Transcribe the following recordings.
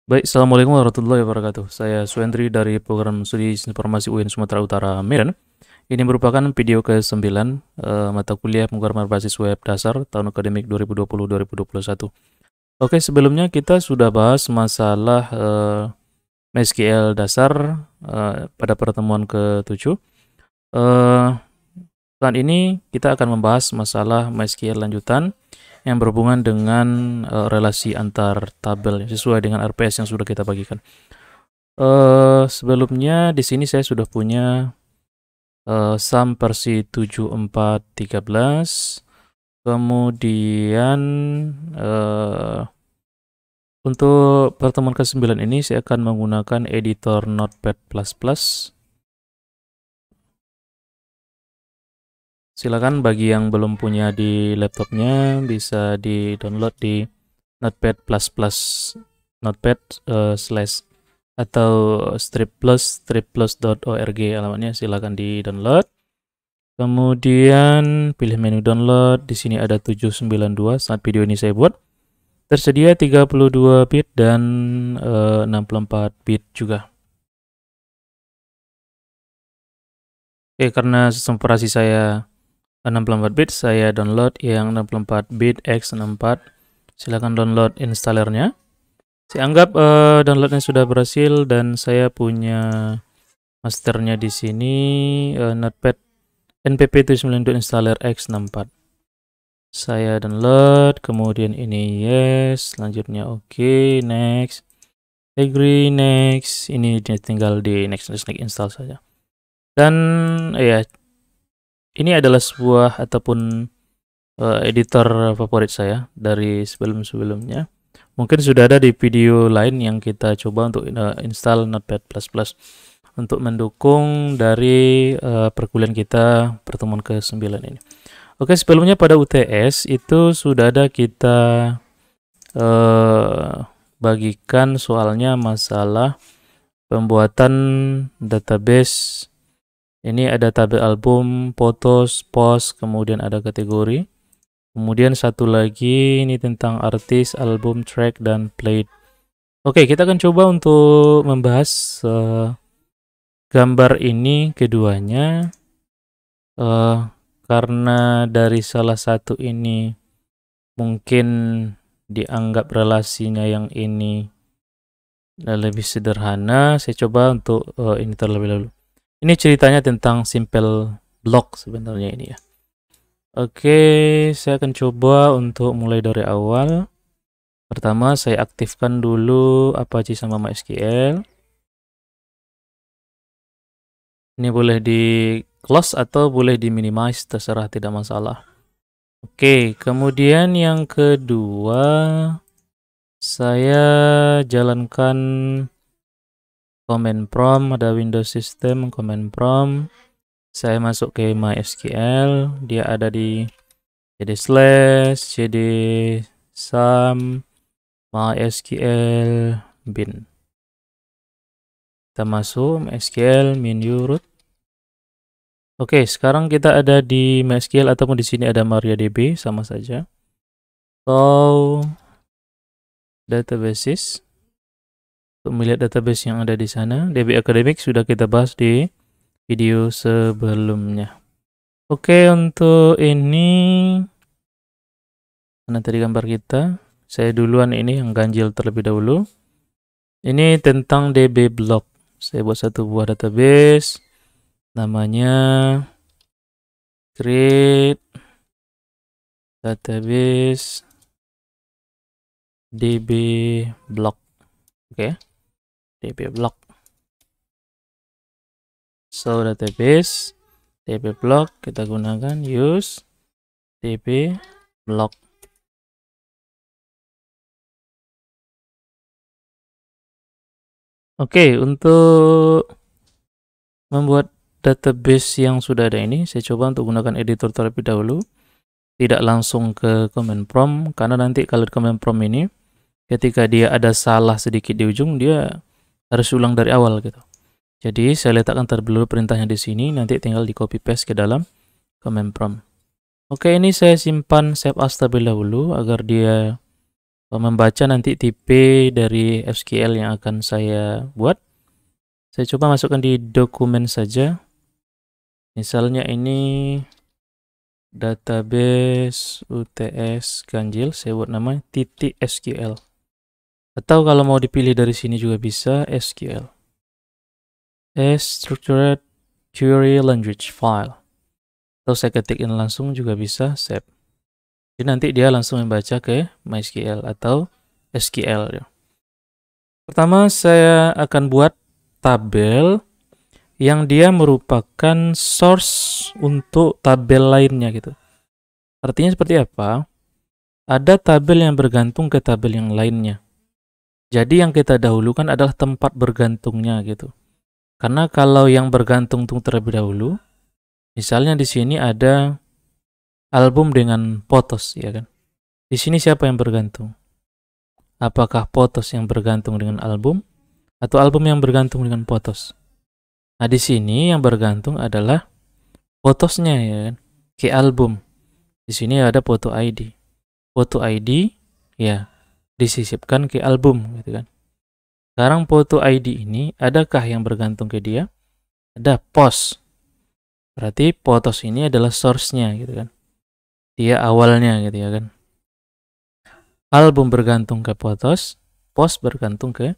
Baik, Assalamualaikum warahmatullahi wabarakatuh. Saya Suendri dari Program Studi Informasi UIN Sumatera Utara, Medan. Ini merupakan video ke-9 mata kuliah pemrograman berbasis web dasar tahun akademik 2020-2021. Oke, sebelumnya kita sudah bahas masalah MySQL dasar pada pertemuan ke-7. Saat ini kita akan membahas masalah MySQL lanjutan yang berhubungan dengan relasi antar tabel sesuai dengan RPS yang sudah kita bagikan. Sebelumnya di sini saya sudah punya SAM versi 7413. Kemudian untuk pertemuan ke-9 ini saya akan menggunakan editor Notepad++. Silakan bagi yang belum punya di laptopnya bisa di-download di Notepad++, Notepad slash atau stripplus.org alamatnya, silakan di-download. Kemudian pilih menu download, di sini ada 792 saat video ini saya buat. Tersedia 32 bit dan 64 bit juga. Oke, karena sistem operasi saya 64 bit, saya download yang 64 bit x64. Silakan download installernya. Saya anggap downloadnya sudah berhasil dan saya punya masternya di sini, Notepad npp792 installer x64. Saya download, kemudian ini yes, selanjutnya oke, next, agree, next. Ini tinggal di next install saja. Dan ya, ini adalah sebuah ataupun editor favorit saya dari sebelum-sebelumnya. Mungkin sudah ada di video lain yang kita coba untuk install Notepad++ untuk mendukung dari perkuliahan kita pertemuan ke-9 ini. Oke, sebelumnya pada UTS itu sudah ada kita bagikan soalnya masalah pembuatan database. Ini ada tabel album, fotos, post, kemudian ada kategori. Kemudian satu lagi ini tentang artis, album, track, dan played. Oke, kita akan coba untuk membahas gambar ini keduanya. Karena dari salah satu ini mungkin dianggap relasinya yang ini lebih sederhana, saya coba untuk ini terlebih dahulu. Ini ceritanya tentang simple block sebenarnya ini ya. Oke, saya akan coba untuk mulai dari awal. Pertama, saya aktifkan dulu Apache sama MySQL. Ini boleh di close atau boleh di minimize, terserah, tidak masalah. Oke, kemudian yang kedua, saya jalankan command prompt, ada Windows System, command prompt. Saya masuk ke MySQL, dia ada di cd sum MySQL bin. Kita masuk MySQL min root. Oke, sekarang kita ada di MySQL ataupun di sini ada MariaDB, sama saja. So, databases. Untuk melihat database yang ada di sana, DB Academic sudah kita bahas di video sebelumnya. Oke, untuk ini, mana tadi gambar kita? Saya duluan ini yang ganjil terlebih dahulu. Ini tentang DB block. Saya buat satu buah database. Namanya create database DB block. Oke. DB block. So database DB block kita gunakan use DB block. Oke, untuk membuat database yang sudah ada ini, saya coba untuk gunakan editor terlebih dahulu, tidak langsung ke command prompt, karena nanti kalau di command prompt ini, ketika dia ada salah sedikit di ujung, dia harus ulang dari awal gitu. Jadi saya letakkan terlebih dahulu perintahnya di sini, nanti tinggal di copy paste ke dalam command prompt. Oke, ini saya simpan save as terlebih dahulu agar dia membaca nanti tipe dari SQL yang akan saya buat. Saya coba masukkan di dokumen saja. Misalnya ini database UTS ganjil, saya buat nama titik SQL. Atau kalau mau dipilih dari sini juga bisa SQL. Structured Query Language File. Atau saya ketikin langsung juga bisa save. Jadi nanti dia langsung membaca ke MySQL atau SQL. Ya. Pertama saya akan buat tabel yang dia merupakan source untuk tabel lainnya gitu. Artinya seperti apa? Ada tabel yang bergantung ke tabel yang lainnya. Jadi yang kita dahulukan adalah tempat bergantungnya gitu. Karena kalau yang bergantung terlebih dahulu, misalnya di sini ada album dengan fotos, ya kan? Di sini siapa yang bergantung? Apakah fotos yang bergantung dengan album atau album yang bergantung dengan fotos? Nah, di sini yang bergantung adalah fotosnya, ya kan? Ke album. Di sini ada foto ID. Foto ID ya disisipkan ke album gitu kan. Sekarang foto ID ini adakah yang bergantung ke dia? Ada post. Berarti fotos ini adalah source-nya gitu kan. Dia awalnya gitu ya kan. Album bergantung ke fotos, post bergantung ke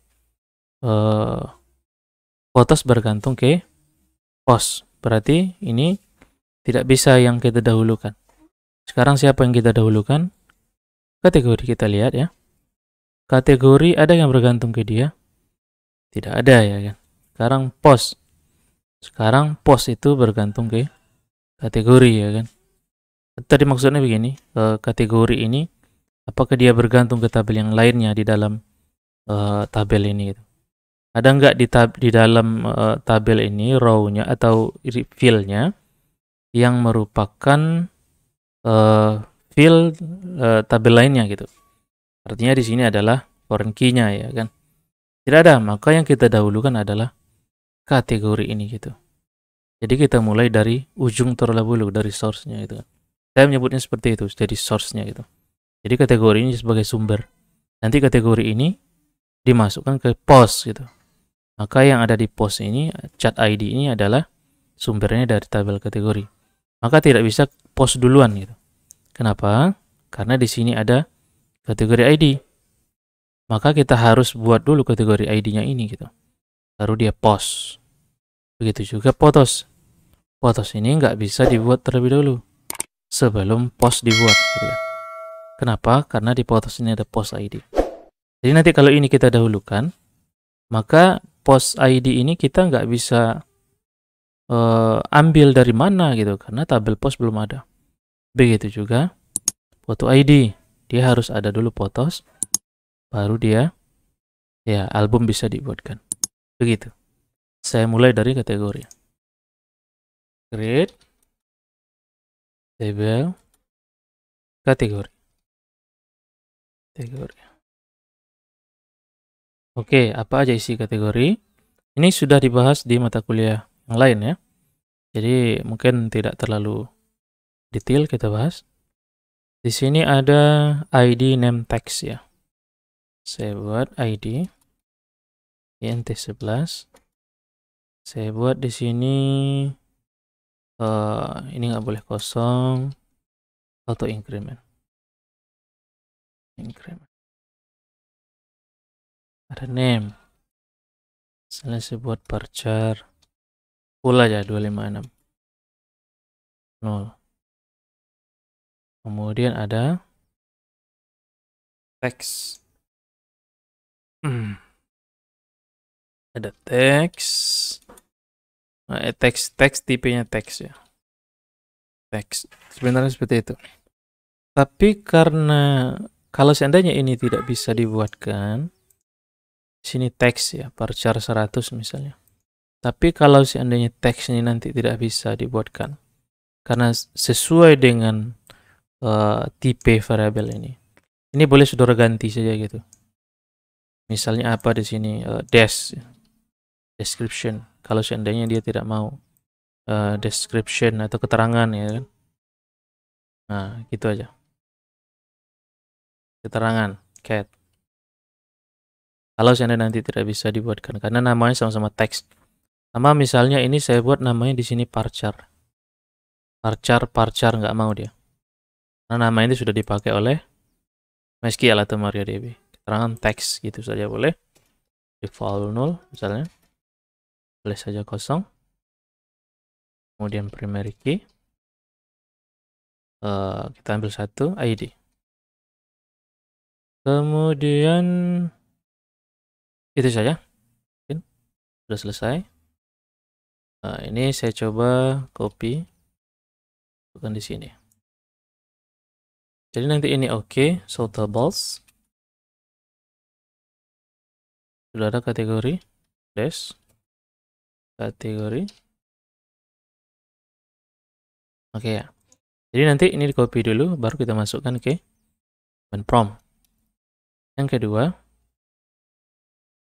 fotos bergantung ke post. Berarti ini tidak bisa yang kita dahulukan. Sekarang siapa yang kita dahulukan? Kategori kita lihat ya. Kategori ada yang bergantung ke dia? Tidak ada ya kan. Sekarang post. Sekarang post itu bergantung ke kategori ya kan. Tadi maksudnya begini, kategori ini apakah dia bergantung ke tabel yang lainnya di dalam tabel ini gitu. Ada nggak di dalam tabel ini row-nya atau field-nya yang merupakan field tabel lainnya gitu. Artinya di sini adalah foreign key-nya ya kan. Tidak ada, maka yang kita dahulukan adalah kategori ini gitu. Jadi kita mulai dari ujung terlebih dahulu, dari source-nya gitu kan. Saya menyebutnya seperti itu, jadi source-nya gitu. Jadi kategori ini sebagai sumber. Nanti kategori ini dimasukkan ke post gitu. Maka yang ada di post ini, chat ID ini adalah sumbernya dari tabel kategori. Maka tidak bisa post duluan gitu. Kenapa? Karena di sini ada kategori ID. Maka kita harus buat dulu kategori ID-nya ini gitu. Baru dia post. Begitu juga potos. Potos ini nggak bisa dibuat terlebih dahulu sebelum post dibuat gitu ya. Kenapa? Karena di post ini ada post ID. Jadi nanti kalau ini kita dahulukan, maka post ID ini kita nggak bisa ambil dari mana gitu, karena tabel post belum ada. Begitu juga foto ID, dia harus ada dulu potos, baru dia ya album bisa dibuatkan. Begitu. Saya mulai dari kategori. Create table kategori. Oke, apa aja isi kategori? Ini sudah dibahas di mata kuliah yang lain ya. Jadi mungkin tidak terlalu detail kita bahas. Di sini ada ID name text ya. Saya buat ID int11. Saya buat di sini ini nggak boleh kosong. Auto increment. Ada name. Misalnya saya buat varchar full aja 256 0. Kemudian ada teks. Ada teks. Teks tipenya teks ya. Teks. Sebenarnya seperti itu. Tapi karena kalau seandainya ini tidak bisa dibuatkan, sini teks ya, varchar 100 misalnya. Tapi kalau seandainya teks ini nanti tidak bisa dibuatkan, karena sesuai dengan tipe variabel ini boleh saudara ganti saja gitu. Misalnya apa di sini description. Kalau seandainya dia tidak mau description atau keterangan ya kan. Nah, gitu aja. Keterangan. cat. Kalau seandainya nanti tidak bisa dibuatkan karena namanya sama-sama teks. Sama misalnya ini saya buat namanya di sini parchar. Parchar nggak mau dia. Karena nama ini sudah dipakai oleh MySQL atau MariaDB. Keterangan teks gitu saja boleh. Default null misalnya. Boleh saja kosong. Kemudian primary key. Kita ambil satu ID. Kemudian itu saja. Mungkin sudah selesai. Nah, ini saya coba copy. Bukan di sini. Jadi nanti ini oke. Sortables. Sudah ada kategori. Dash. Kategori. Oke ya. Jadi nanti ini di copy dulu. Baru kita masukkan ke command prompt. Yang kedua.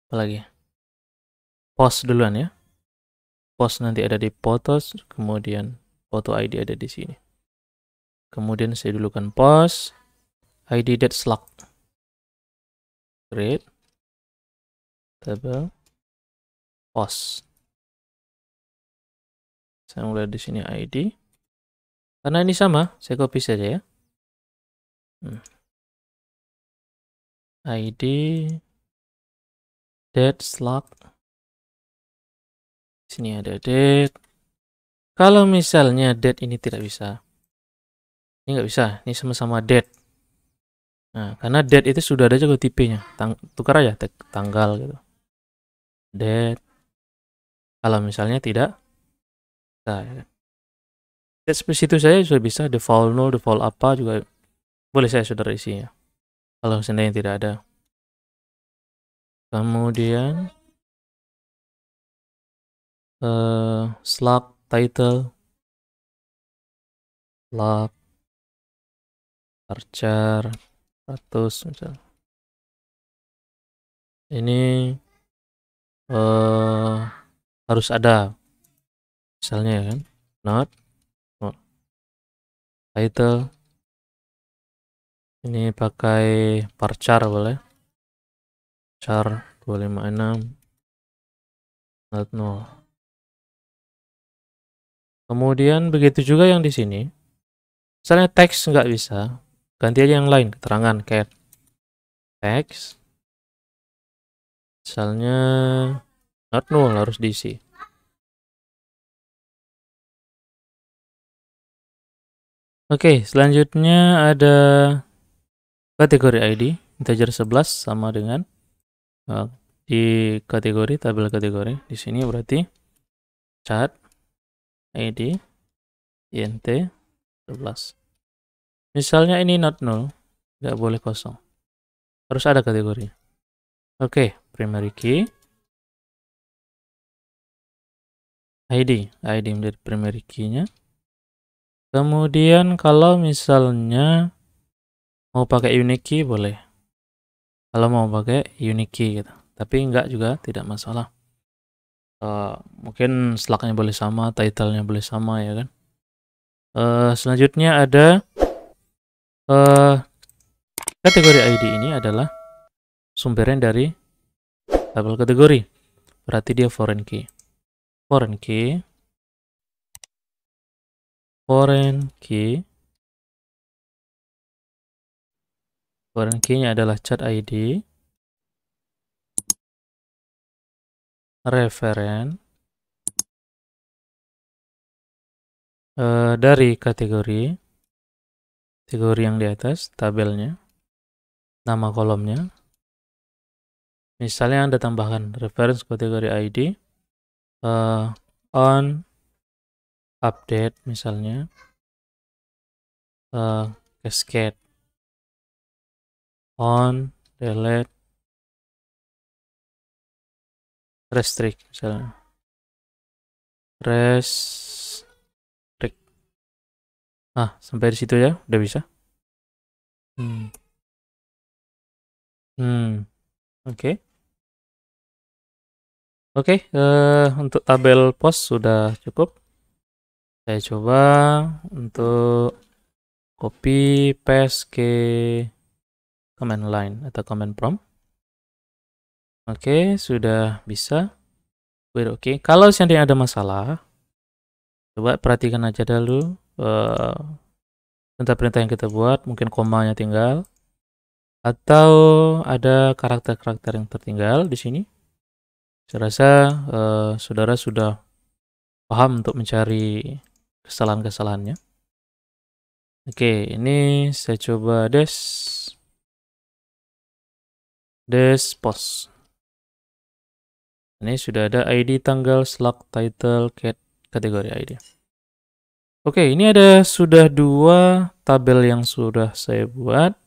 Apalagi? Post duluan ya. Post nanti ada di photos, kemudian foto ID ada di sini. Kemudian saya dulukan post ID that slug. Create table post. Saya mulai di sini ID. Karena ini sama, saya copy saja ya. ID that slug. Sini ada date. Kalau misalnya date ini tidak bisa. Ini nggak bisa, ini sama-sama date. Nah, karena date itu sudah ada juga tipenya. Tukar aja tanggal gitu. Date. Kalau misalnya tidak, nah, ya. Date situ saya sudah bisa, default null, default apa juga boleh saya saudara isi ya. Kalau seandainya tidak ada. Kemudian slug title, slug parchar 100 misal. Ini harus ada misalnya ya kan, not title. Ini pakai parchar boleh, char 256 not no. Kemudian begitu juga yang di sini. Misalnya teks nggak bisa, ganti aja yang lain, keterangan cat teks. Misalnya not null harus diisi. Oke, selanjutnya ada kategori ID integer 11 sama dengan di kategori tabel kategori. Di sini berarti chat ID int 11. Misalnya ini not null, nggak boleh kosong. Harus ada kategori. Oke, primary key ID menjadi primary key-nya. Kemudian kalau misalnya mau pakai unique key boleh. Kalau mau pakai unique key gitu. Tapi enggak juga tidak masalah. Mungkin slug-nya boleh sama, title-nya boleh sama ya kan. Selanjutnya ada kategori ID ini adalah sumbernya dari tabel kategori. Berarti dia foreign key. Foreign key nya adalah chat ID referen dari kategori yang di atas tabelnya, nama kolomnya. Misalnya Anda tambahkan reference kategori ID on update misalnya cascade on delete restrict misalnya restrict. Sampai di situ ya udah bisa. Oke, untuk tabel post sudah cukup. Saya coba untuk copy paste ke command line atau command prompt. Oke, sudah bisa. Oke, kalau seandainya ada masalah, coba perhatikan aja dulu perintah-perintah yang kita buat, mungkin komanya tinggal, atau ada karakter-karakter yang tertinggal di sini. Saya rasa saudara sudah paham untuk mencari kesalahan-kesalahannya. Oke, ini saya coba des post. Ini sudah ada ID, tanggal, slug, title, kategori ID. Oke, ini sudah 2 tabel yang sudah saya buat.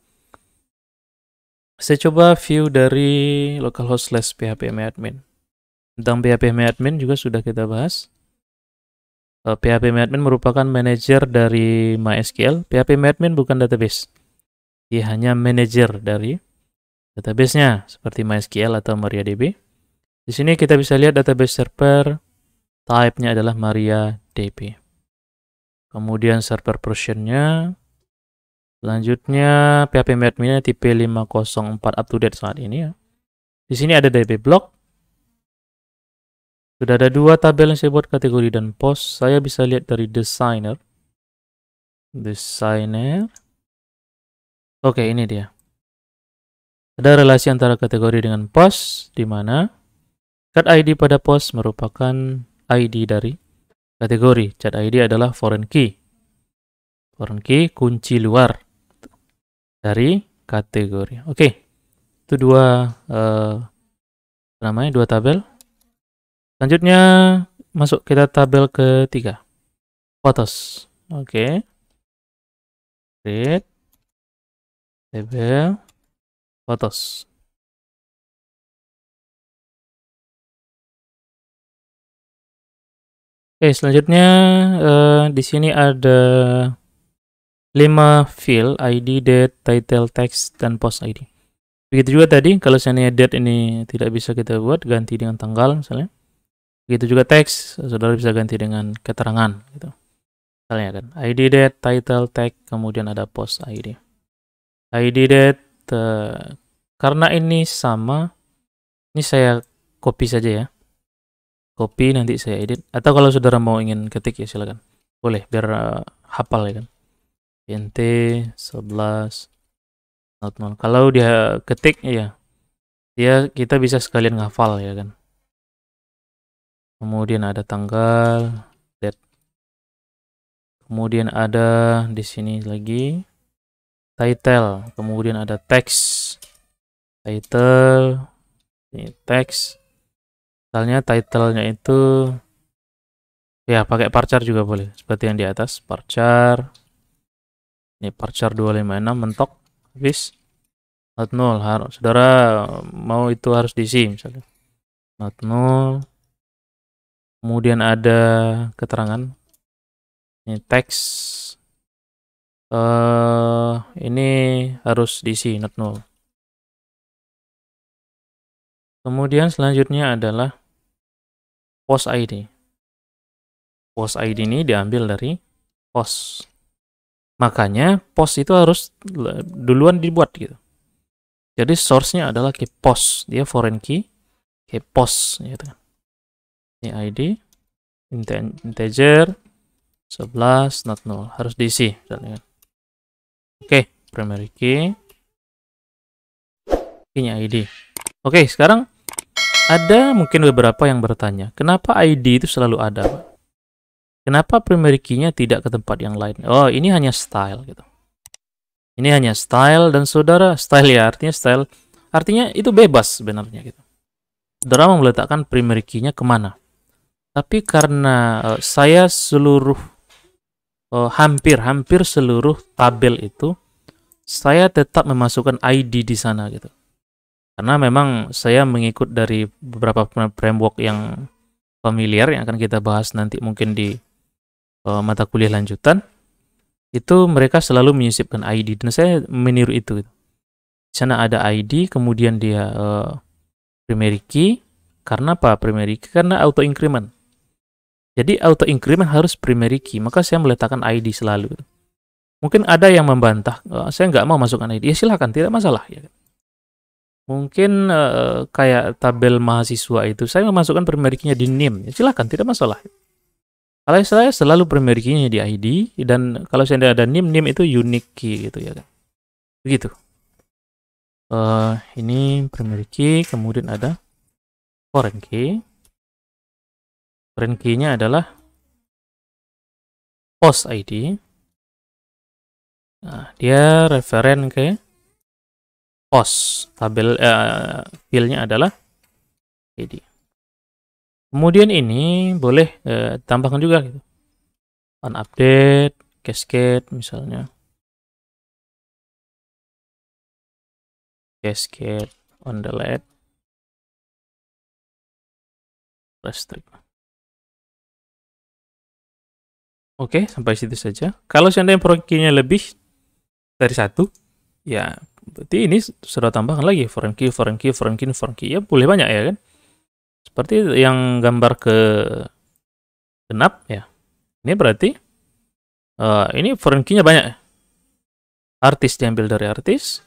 Saya coba view dari localhost/phpMyAdmin. Tentang phpMyAdmin juga sudah kita bahas. phpMyAdmin merupakan manajer dari MySQL. phpMyAdmin bukan database. Dia hanya manajer dari database-nya seperti MySQL atau MariaDB. Di sini kita bisa lihat database server, type-nya adalah MariaDB. Kemudian server version-nya, selanjutnya phpMyAdmin-nya tipe 504 up to date saat ini ya. Di sini ada DB block. Sudah ada 2 tabel yang saya buat, kategori dan post. Saya bisa lihat dari designer. Oke, ini dia. Ada relasi antara kategori dengan post, di mana cat ID pada post merupakan ID dari kategori. Cat ID adalah foreign key. Foreign key, kunci luar dari kategori. Oke, itu 2 tabel. Selanjutnya masuk kita tabel ketiga, photos. Oke, create tabel photos. Oke, selanjutnya di sini ada 5 field, ID, date, title, text, dan post ID. Begitu juga tadi, kalau seandainya date ini tidak bisa kita buat, ganti dengan tanggal misalnya. Begitu juga teks, saudara bisa ganti dengan keterangan gitu. Misalnya kan, ID, date, title, tag, kemudian ada post ID. ID, date, karena ini sama, ini saya copy saja ya. Copy, nanti saya edit. Atau kalau saudara mau ingin ketik ya silakan. Boleh, biar hafal ya kan. int 11 not null. Kalau dia ketik ya, kita bisa sekalian ngafal ya kan. Kemudian ada tanggal, date. Kemudian ada di sini lagi title, kemudian ada teks. Title, ini teks. Misalnya titlenya itu ya pakai varchar juga boleh, seperti yang di atas, varchar. Ini varchar 256 mentok, habis not null. Saudara mau itu harus diisi misalnya. Not null. Kemudian ada keterangan. Ini teks. Ini harus diisi not null. Kemudian selanjutnya adalah post ID. Post ID ini diambil dari post. Makanya post itu harus duluan dibuat gitu. Jadi source-nya adalah key post. Dia foreign key post gitu. Ini ID integer 11 not null, harus diisi misalnya. Oke, primary key, key-nya ID. Oke, sekarang ada mungkin beberapa yang bertanya, kenapa ID itu selalu ada, Pak? Kenapa primary key-nya tidak ke tempat yang lain? Oh, ini hanya style gitu. Ini hanya style, dan saudara, style ya, artinya itu bebas sebenarnya gitu. Saudara mau meletakkan primary key-nya kemana? Tapi karena saya hampir seluruh tabel itu, saya tetap memasukkan ID di sana gitu. Karena memang saya mengikut dari beberapa framework yang familiar yang akan kita bahas nanti mungkin di mata kuliah lanjutan. Itu mereka selalu menyisipkan ID, dan saya meniru itu. Di sana ada ID, kemudian dia primary key. Karena apa primary key? Karena auto increment. Jadi auto increment harus primary key, maka saya meletakkan ID selalu. Mungkin ada yang membantah, saya nggak mau masukkan ID. Ya silakan, tidak masalah. Ya. Mungkin kayak tabel mahasiswa itu, saya memasukkan primary key-nya di NIM. Ya, silakan, tidak masalah. Kalau saya selalu primary key-nya di ID, dan kalau saya ada NIM, NIM itu unique key gitu ya kan. Begitu. Ini primary key, kemudian ada foreign key. Foreign key-nya adalah post ID. Nah, dia referen ke post. Tabel field-nya adalah ID. Kemudian ini boleh tambahkan juga gitu. On update, cascade misalnya. Cascade, on delete, restrict. Oke, sampai situ saja. Kalau seandainya foreign key-nya lebih dari satu, ya berarti ini sudah tambahkan lagi foreign key, foreign key, foreign key, foreign key. Ya boleh banyak ya kan. Seperti yang gambar ke genap ya. Ini berarti ini foreign key-nya banyak. Artis diambil dari artis,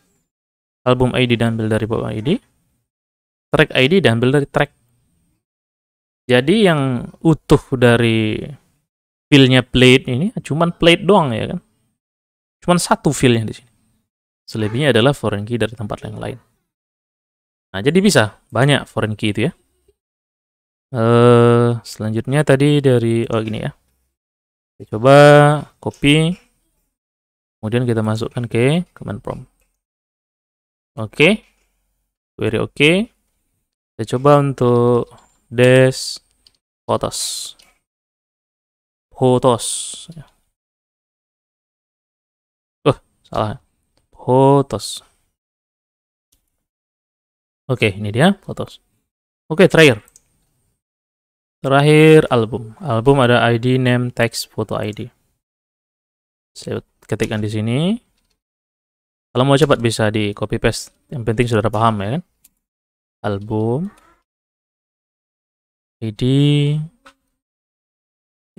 album ID diambil dari album ID, track ID diambil dari track. Jadi yang utuh dari file-nya plate ini cuman plate doang ya kan. Cuman satu file-nya di sini. Selebihnya adalah foreign key dari tempat yang lain. Nah, jadi bisa banyak foreign key itu ya. Selanjutnya tadi dari gini ya. Kita coba copy. Kemudian kita masukkan ke command prompt. Oke. Query oke. Kita coba untuk des photos. Salah. Photos. Oke, ini dia photos. Oke, terakhir album. Album ada ID, name, text, photo ID. Saya ketikkan di sini. Kalau mau cepat bisa di copy paste. Yang penting sudah paham ya kan. Album, ID,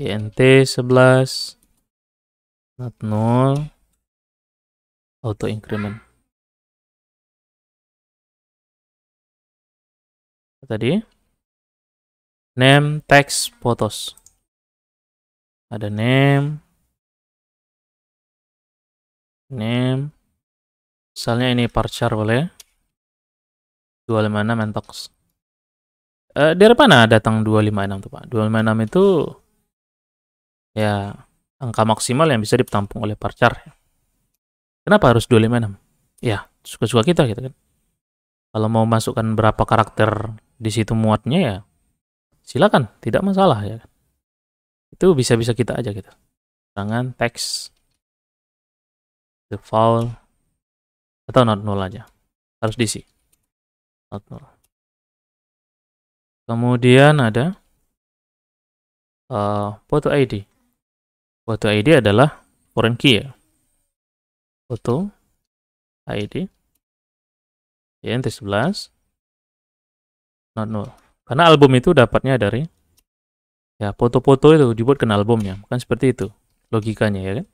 int 11, not null, auto increment. Tadi name, text, photos. Ada name, misalnya ini parchar boleh. 256 mentox. Dari mana datang 256 tuh Pak? 256 itu ya angka maksimal yang bisa ditampung oleh parchar. Kenapa harus 256? Ya, suka-suka kita gitu kan. Kalau mau masukkan berapa karakter di situ muatnya ya silakan, tidak masalah ya. Itu bisa-bisa kita aja gitu. Jangan teks default atau not null aja. Harus diisi. Not null. Kemudian ada photo ID. Photo ID adalah foreign key ya. Photo ID int 11 not null. Karena album itu dapatnya dari ya foto-foto itu dibuatkan albumnya, bukan seperti itu logikanya ya kan.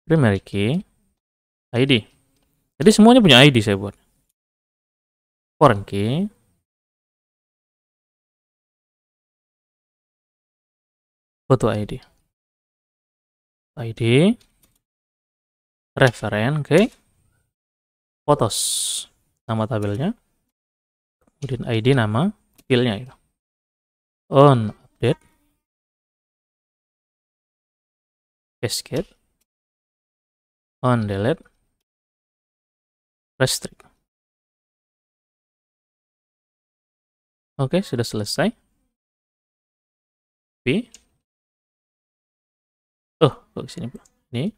Primary key ID. Jadi semuanya punya ID saya buat. Foreign key photo ID. ID referen ke photos. Nama tabelnya. Kemudian ID nama filenya itu. On update. Cascade. On delete. Restrict. Oke, sudah selesai. P. Kok kesini ini.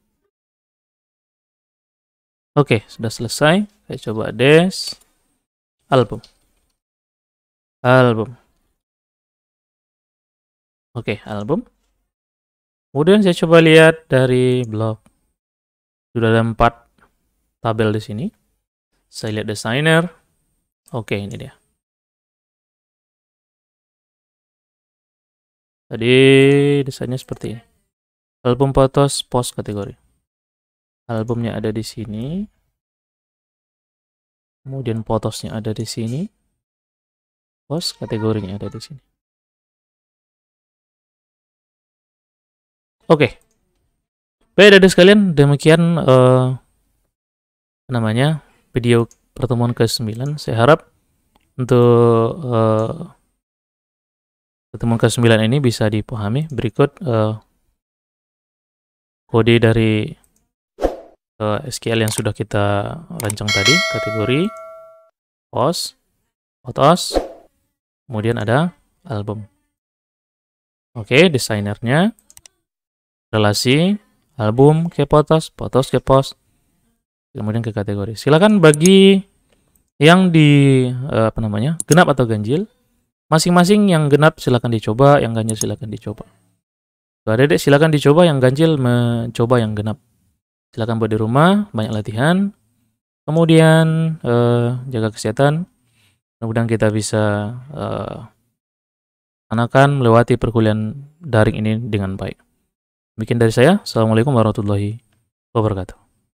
Oke, sudah selesai. Saya coba des album. Oke, album. Kemudian saya coba lihat dari blog. Sudah ada 4 tabel di sini. Saya lihat designer. Oke, ini dia. Tadi desainnya seperti ini. Album photos post kategori. albumnya ada di sini, kemudian photosnya ada di sini, post kategorinya ada di sini. Oke. Baik, adik sekalian, demikian video pertemuan ke-9. Saya harap untuk pertemuan ke-9 ini bisa dipahami. Berikut kode dari SQL yang sudah kita rancang tadi, kategori, post, photos, kemudian ada album. Oke, desainernya, relasi, album ke photos, photos ke post, kemudian ke kategori. Silakan bagi yang di genap atau ganjil, masing-masing yang genap silakan dicoba, yang ganjil silakan dicoba. Adik-adik silakan dicoba, yang ganjil mencoba yang genap. Silakan buat di rumah, banyak latihan. Kemudian jaga kesehatan. Mudah-mudahan kita bisa melewati perkuliahan daring ini dengan baik. Demikian dari saya. Assalamualaikum warahmatullahi wabarakatuh.